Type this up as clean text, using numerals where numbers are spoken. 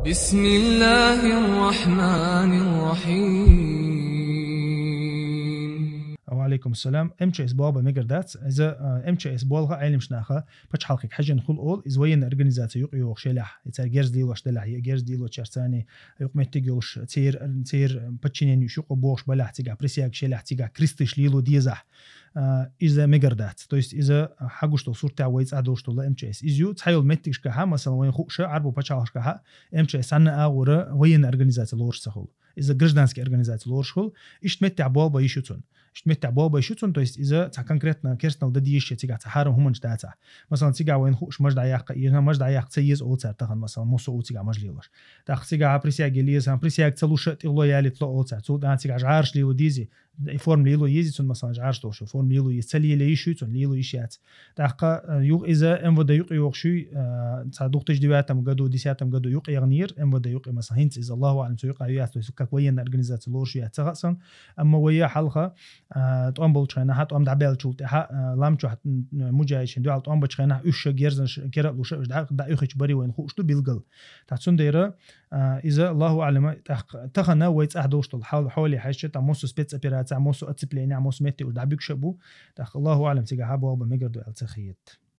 بسم الله الرحمن الرحيم. وعليكم السلام. MCS بابا ميجردات إذا MCS بولها علم شناخة بتش حلقك حاجة نخل أول إذا وين أرجنيزاتي يق شلح يتر جيرز ديل وش دلح جيرز ديل وشرساني يق متجولش تير بتشينين يشوق بوش بلح تيجا بريسياج شلح تيجا كريستش ليلو ديزح إذا ميجردات تو است إذا حاجوش تو صورة عويز عدوش تو لا MCS إذا تحيل متجش كها مثلا وين خوش عربو بتش حلقك كها MCS عنا أورا وين أرجنيزاتي لورش سهول إذا гражданские организации лоршхол ишт بابا يشوتون اشتمت بابا يشوتون то есть إذا конкретно كرسنا ودديش تيجا تحارم هم نجداتا مثلا تيجا وين خوش مجد عياق ينا مجد عياق تسيز أو تسار تخن مثلا موسو تيجا مجليلش تاخ تيجا بريسيا جليز هم بريسيا تلوش تغلو يالي تلو أو تسار تو ده تيجا عارش ليلو ديزي فورم ليلو يزيتون مثلا عارش توشو فورم ليلو يسلي ليشوتون ليلو يشيات تاخ يوق إذا ام ودا يوق يوقشي تصدق تجدياتهم قدو ديساتهم قدو يوق يغنير ام ودا يوق مثلا هنت إذا الله أعلم سيوق يات ويسكك وين أرجنيزاتي لورش ياتسغسن أما ويا حلقة طعم بولشنا حتى طعم دعبال شلت لام شو حت مجايشين دوال طعم بتشنا إيش جيرزن كرا لوش دا إيش بري وين خوش تو بيلقل تحسون ديرة إذا الله أعلم تخنا ويت أحدوش طل حولي حاجة تاموس سبيتس أبيرات تاموس أتسبليني تاموس متي ودعبيك شبو تخ الله أعلم تيجا حبوا بمجرد التخيط.